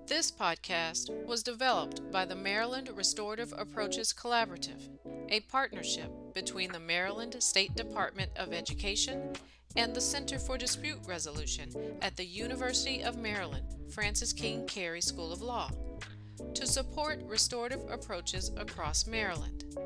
This podcast was developed by the Maryland Restorative Approaches Collaborative, a partnership between the Maryland State Department of Education and the Center for Dispute Resolution at the University of Maryland Francis King Carey School of Law to support restorative approaches across Maryland.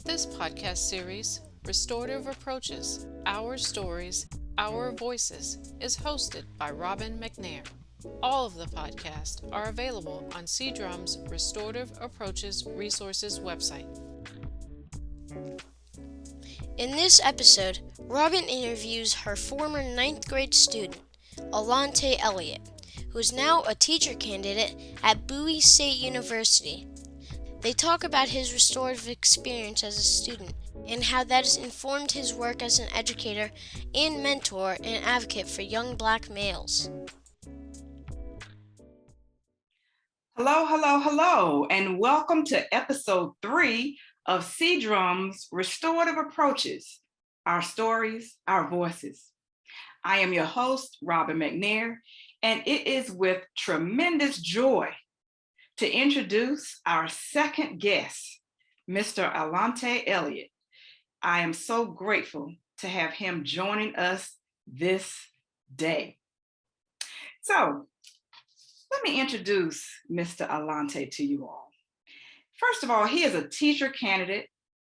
This podcast series, Restorative Approaches, Our Stories, Our Voices, is hosted by Robin McNair. All of the podcasts are available on C-Drum's Restorative Approaches Resources website. In this episode, Robin interviews her former 9th grade student, Alante Elliott, who is now a teacher candidate at Bowie State University. They talk about his restorative experience as a student and how that has informed his work as an educator and mentor and advocate for young Black males. Hello, and welcome to episode 3 of C-Drum's Restorative Approaches, Our Stories, Our Voices. I am your host, Robin McNair, and it is with tremendous joy to introduce our second guest, Mr. Alante Elliott. I am so grateful to have him joining us this day. So, let me introduce Mr. Alante to you all. First of all, he is a teacher candidate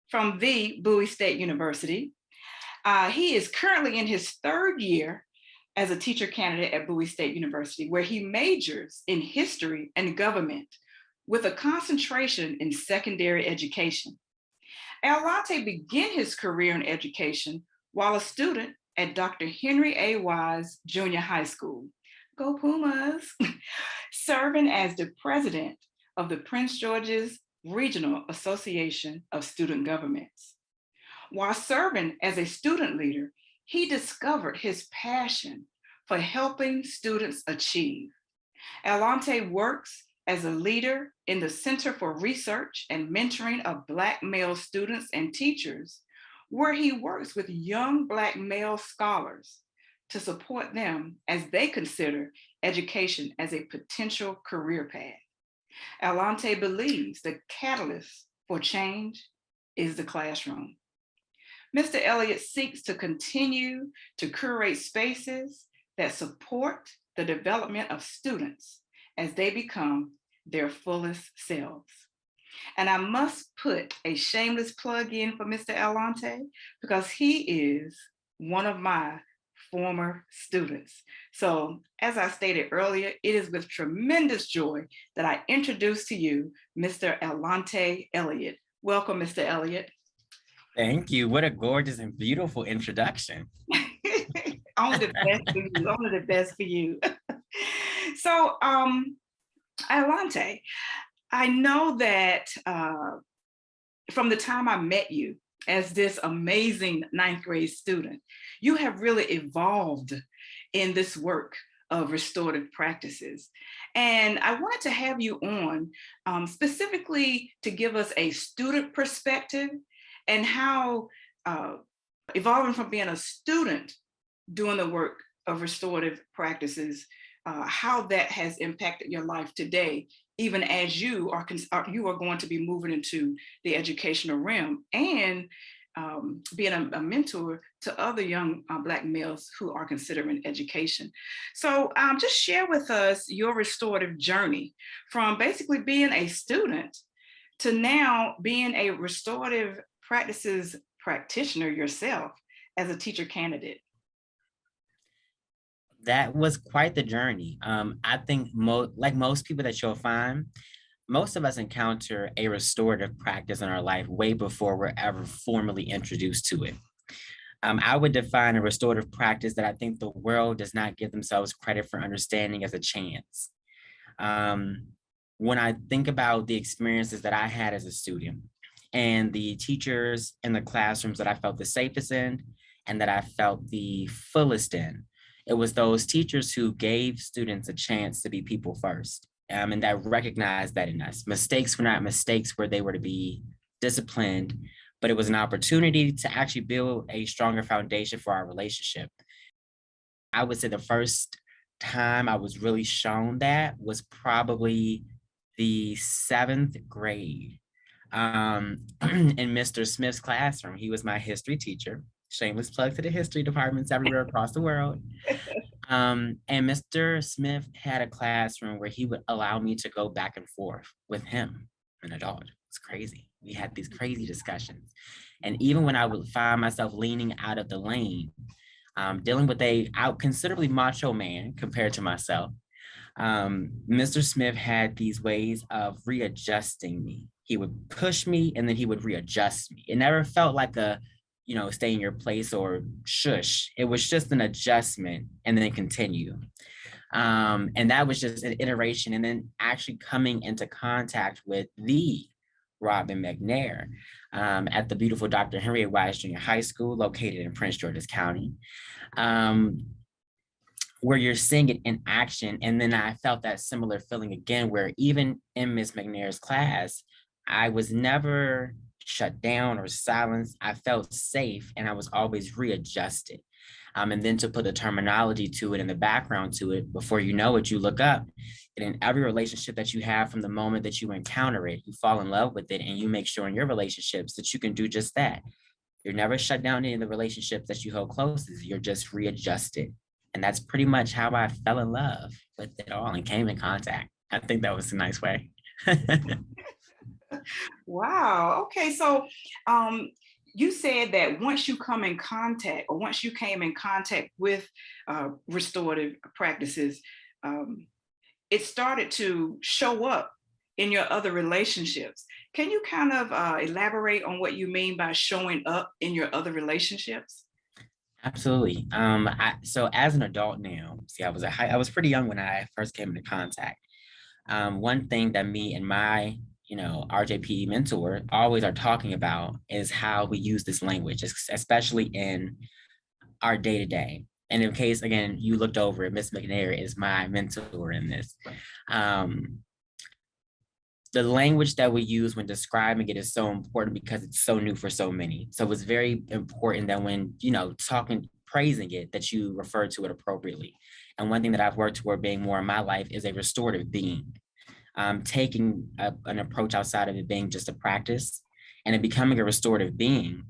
from the Bowie State University. He is currently in his 3rd year as a teacher candidate at Bowie State University, where he majors in history and government with a concentration in secondary education. Alante began his career in education while a student at Dr. Henry A. Wise Junior High School. Go Pumas! Serving as the president of the Prince George's Regional Association of Student Governments. While serving as a student leader, he discovered his passion for helping students achieve. Alante works as a leader in the Center for Research and Mentoring of Black male students and teachers, where he works with young Black male scholars to support them as they consider education as a potential career path. Alante believes the catalyst for change is the classroom. Mr. Elliott seeks to continue to curate spaces that support the development of students as they become their fullest selves. And I must put a shameless plug in for Mr. Alante because he is one of my former students. So as I stated earlier, it is with tremendous joy that I introduce to you Mr. Alante Elliott. Welcome, Mr. Elliott. Thank you. What a gorgeous and beautiful introduction. Only the best for you. Only the best for you. So, Alante, I know that from the time I met you as this amazing 9th grade student, you have really evolved in this work of restorative practices. And I wanted to have you on specifically to give us a student perspective and how evolving from being a student doing the work of restorative practices, how that has impacted your life today, even as you are going to be moving into the educational realm and being a mentor to other young Black males who are considering education. So just share with us your restorative journey from basically being a student to now being a restorative practices practitioner yourself as a teacher candidate. That was quite the journey. I think like most people that you'll find, most of us encounter a restorative practice in our life way before we're ever formally introduced to it. I would define a restorative practice that I think the world does not give themselves credit for understanding as a chance. When I think about the experiences that I had as a student and the teachers in the classrooms that I felt the safest in and that I felt the fullest in, it was those teachers who gave students a chance to be people first, and that recognized that in us. Mistakes were not mistakes where they were to be disciplined, but it was an opportunity to actually build a stronger foundation for our relationship. I would say the first time I was really shown that was probably the 7th grade. In Mr. Smith's classroom. He was my history teacher. Shameless plug to the history departments everywhere across the world. And Mr. Smith had a classroom where he would allow me to go back and forth with him, an adult. It's crazy. We had these crazy discussions. And even when I would find myself leaning out of the lane, dealing with a out considerably macho man compared to myself, Mr. Smith had these ways of readjusting me. He would push me and then he would readjust me. It never felt like a, stay in your place or shush. It was just an adjustment and then continue. And that was just an iteration. And then actually coming into contact with the Robin McNair at the beautiful Dr. Henry A. Wise Junior High School located in Prince George's County. Where you're seeing it in action. And then I felt that similar feeling again, where even in Ms. McNair's class, I was never shut down or silenced. I felt safe and I was always readjusted. And then to put the terminology to it and the background to it, before you know it, you look up. And in every relationship that you have from the moment that you encounter it, you fall in love with it and you make sure in your relationships that you can do just that. You're never shut down in the relationships that you hold closest. You're just readjusted. And that's pretty much how I fell in love with it all and came in contact. I think that was a nice way. Wow. Okay. So you said that once you come in contact, or once you came in contact with restorative practices, it started to show up in your other relationships. Can you kind of elaborate on what you mean by showing up in your other relationships? Absolutely. So as an adult now, see, I was pretty young when I first came into contact. One thing that me and my, RJP mentor always are talking about is how we use this language, especially in our day to day. And in case, again, you looked over it, Miss McNair is my mentor in this. The language that we use when describing it is so important because it's so new for so many. So it's very important that when, praising it, that you refer to it appropriately. And one thing that I've worked toward being more in my life is a restorative being. Taking an approach outside of it being just a practice and in becoming a restorative being,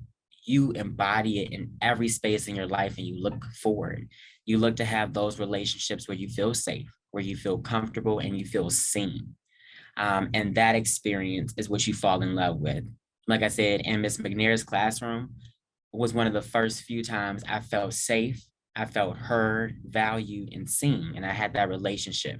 you embody it in every space in your life and you look forward. You look to have those relationships where you feel safe, where you feel comfortable and you feel seen. And that experience is what you fall in love with. Like I said, in Miss McNair's classroom was one of the first few times I felt safe, I felt heard, valued, and seen. And I had that relationship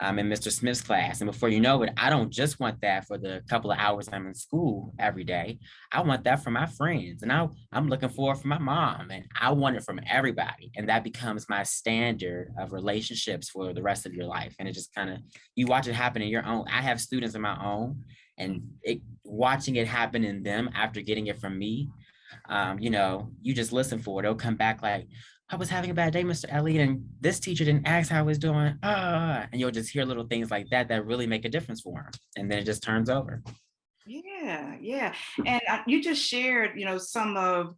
in Mr. Smith's class. And before you know it, I don't just want that for the couple of hours I'm in school every day. I want that from my friends. And I'm looking for it from my mom. And I want it from everybody. And that becomes my standard of relationships for the rest of your life. And it just kind of, you watch it happen in your own. I have students of my own, and watching it happen in them after getting it from me, you just listen for it. It'll come back like, I was having a bad day, Mr. Elliott, and this teacher didn't ask how I was doing. And you'll just hear little things like that that really make a difference for them. And then it just turns over. Yeah, yeah. And you just shared, some of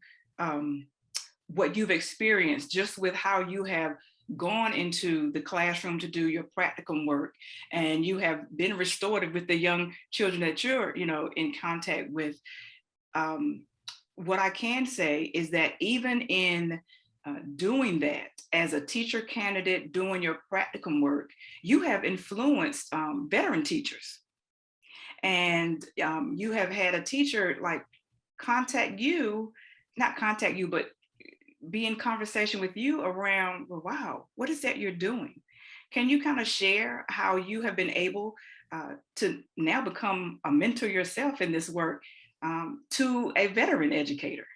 what you've experienced just with how you have gone into the classroom to do your practicum work, and you have been restorative with the young children that you're, in contact with. What I can say is that even in doing that as a teacher candidate, doing your practicum work, you have influenced veteran teachers. And you have had a teacher like not contact you, but be in conversation with you around, well, wow, what is that you're doing? Can you kind of share how you have been able to now become a mentor yourself in this work to a veteran educator?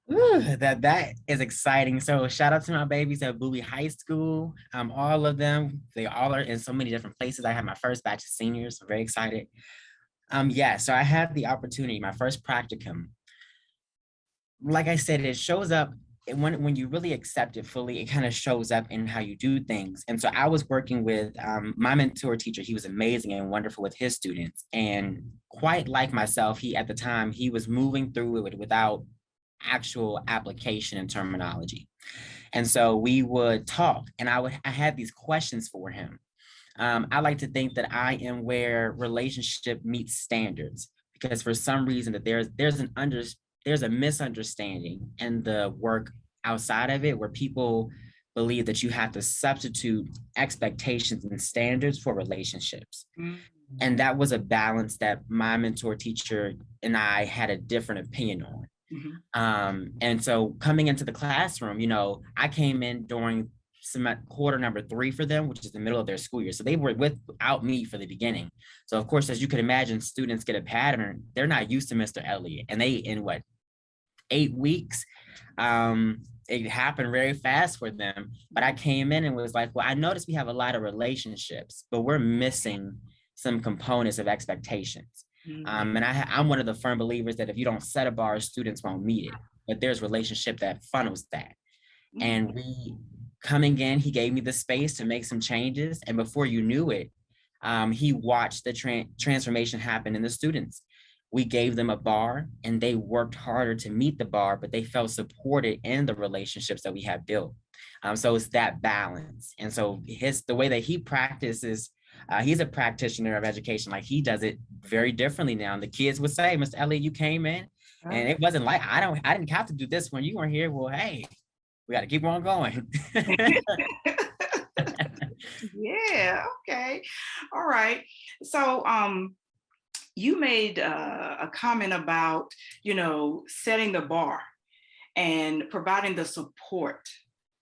Ooh, that is exciting. So shout out to my babies at Bowie High School. All of them, they all are in so many different places. I had my first batch of seniors. I'm very excited. So I had the opportunity, my first practicum. Like I said, it shows up when you really accept it fully, it kind of shows up in how you do things. And so I was working with my mentor teacher. He was amazing and wonderful with his students. And quite like myself, at the time, he was moving through it without actual application and terminology. And so we would talk, and I had these questions for him. I like to think that I am where relationship meets standards, because for some reason that there's a misunderstanding in the work outside of it, where people believe that you have to substitute expectations and standards for relationships. Mm. And that was a balance that my mentor teacher and I had a different opinion on. And so coming into the classroom, I came in during quarter number 3 for them, which is the middle of their school year. So they were without me for the beginning. So of course, as you could imagine, students get a pattern. They're not used to Mr. Elliott. And they, in what, 8 weeks, it happened very fast for them. But I came in and was like, well, I noticed we have a lot of relationships, but we're missing some components of expectations. And I'm one of the firm believers that if you don't set a bar, students won't meet it. But there's relationship that funnels that. And we coming in, he gave me the space to make some changes. And before you knew it, he watched the transformation happen in the students. We gave them a bar and they worked harder to meet the bar, but they felt supported in the relationships that we have built. So it's that balance. And so the way that he practices, he's a practitioner of education. Like, he does it very differently now. And the kids would say, Mr. Elliott, you came in and it wasn't like, I didn't have to do this when you weren't here. Well, hey, we got to keep on going. Yeah. Okay. All right. So, you made a comment about, setting the bar and providing the support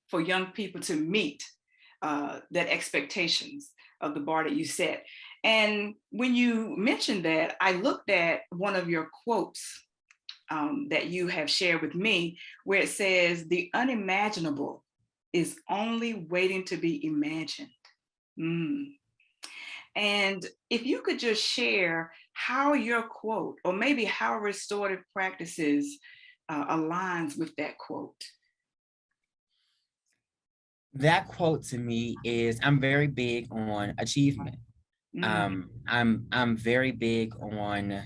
for young people to meet that expectations of the bar that you set. And when you mentioned that, I looked at one of your quotes that you have shared with me, where it says, "The unimaginable is only waiting to be imagined." And if you could just share how your quote, or maybe how restorative practices aligns with that quote. That quote to me is, I'm very big on achievement. I'm very big on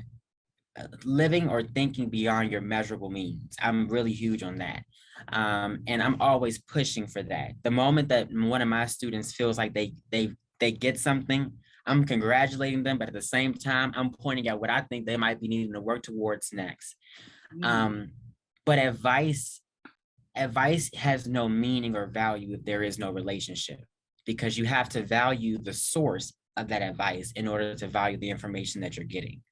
living or thinking beyond your measurable means. I'm really huge on that. And I'm always pushing for that. The moment that one of my students feels like they get something, I'm congratulating them, but at the same time, I'm pointing out what I think they might be needing to work towards next. But advice has no meaning or value if there is no relationship, because you have to value the source of that advice in order to value the information that you're getting.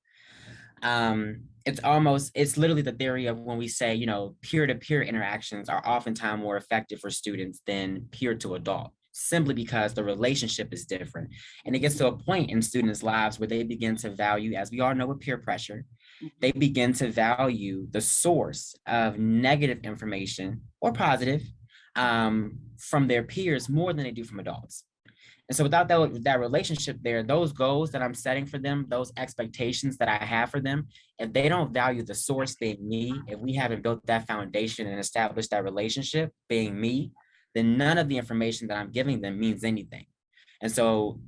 It's literally the theory of when we say, peer-to-peer interactions are oftentimes more effective for students than peer to adult, simply because the relationship is different. And it gets to a point in students' lives where they begin to value, as we all know with peer pressure, they begin to value the source of negative information or positive from their peers more than they do from adults. And so without that relationship there, those goals that I'm setting for them, those expectations that I have for them, if they don't value the source being me, if we haven't built that foundation and established that relationship being me, then none of the information that I'm giving them means anything. And so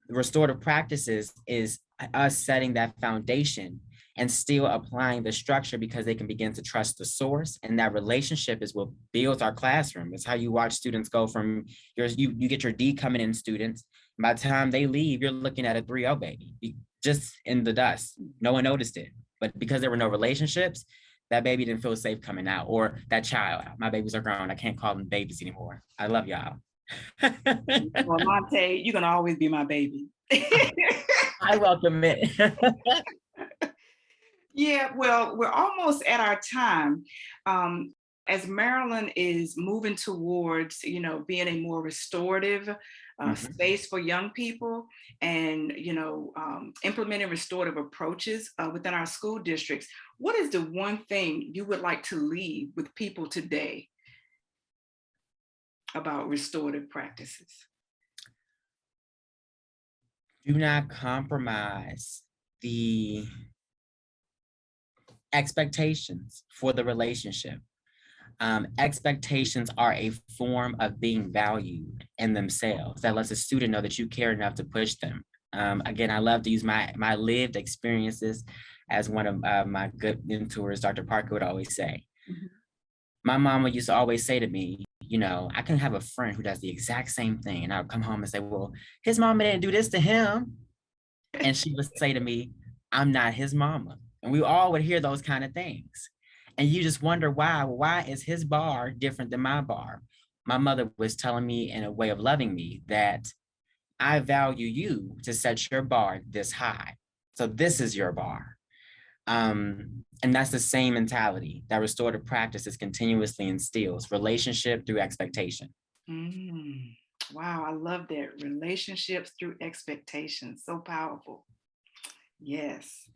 restorative practices is us setting that foundation and still applying the structure, because they can begin to trust the source. And that relationship is what builds our classroom. It's how you watch students go from you get your D coming in students. By the time they leave, you're looking at a 3.0 baby, just in the dust. No one noticed it. But because there were no relationships, that baby didn't feel safe coming out. Or that child, my babies are grown, I can't call them babies anymore. I love y'all. Well, Monte, you're gonna always be my baby. I welcome it. Yeah, well, we're almost at our time. As Maryland is moving towards, being a more restorative space for young people, and, implementing restorative approaches within our school districts, what is the one thing you would like to leave with people today about restorative practices? Do not compromise the expectations for the relationship. Expectations are a form of being valued in themselves. That lets a student know that you care enough to push them. Again, I love to use my lived experiences, as one of my good mentors, Dr. Parker, would always say. My mama used to always say to me, I can have a friend who does the exact same thing, and I'll come home and say, well, his mama didn't do this to him. And she would say to me, I'm not his mama. And we all would hear those kind of things. And you just wonder why. Why is his bar different than my bar? My mother was telling me in a way of loving me that I value you to set your bar this high. So this is your bar. And that's the same mentality that restorative practices continuously instills, relationship through expectation. Wow, I love that. Relationships through expectations. So powerful. Yes.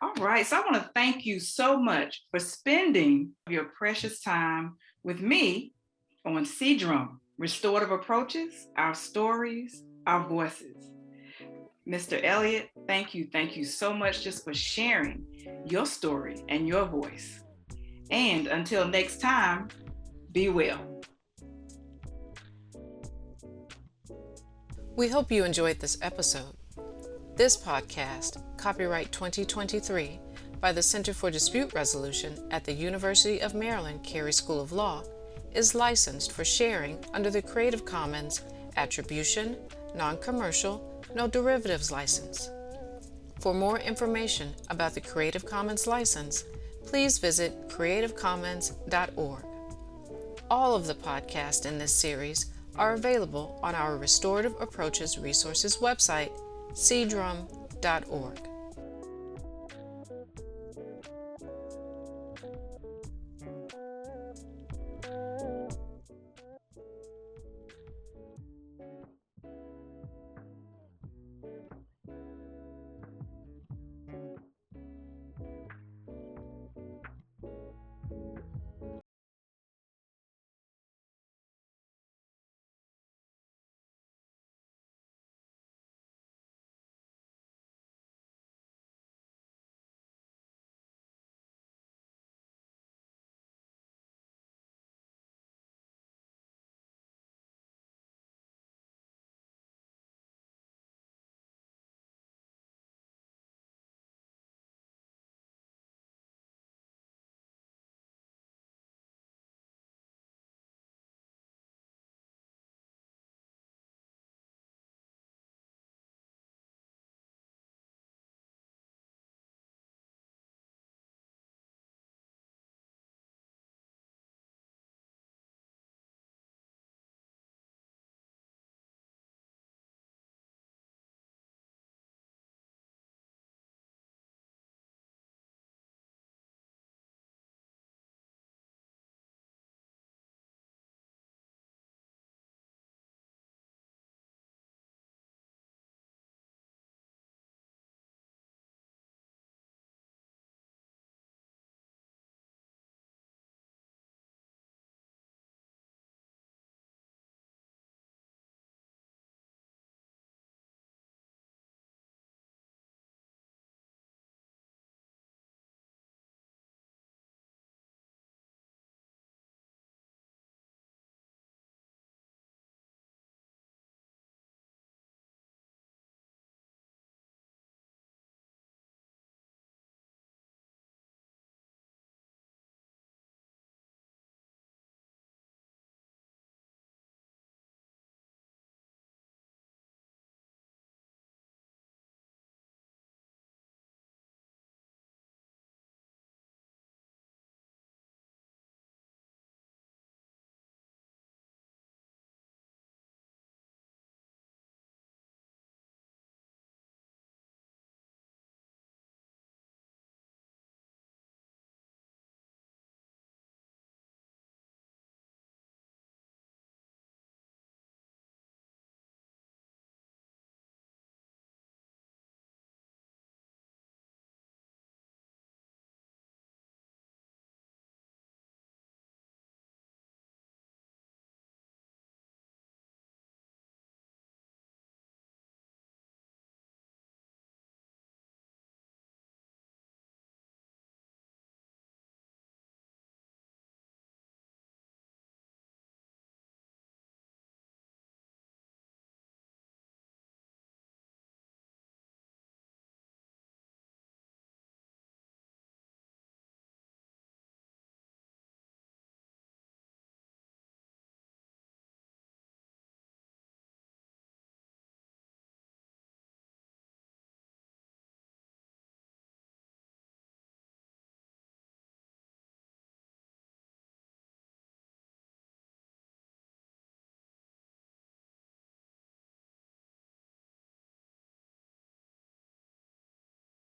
All right. So I want to thank you so much for spending your precious time with me on C-Drum, Restorative Approaches, Our Stories, Our Voices. Mr. Elliott, thank you. Thank you so much just for sharing your story and your voice. And until next time, be well. We hope you enjoyed this episode. This podcast, copyright 2023, by the Center for Dispute Resolution at the University of Maryland Carey School of Law, is licensed for sharing under the Creative Commons Attribution, Non-Commercial, No Derivatives license. For more information about the Creative Commons license, please visit creativecommons.org. All of the podcasts in this series are available on our Restorative Approaches Resources website, cdrum.org.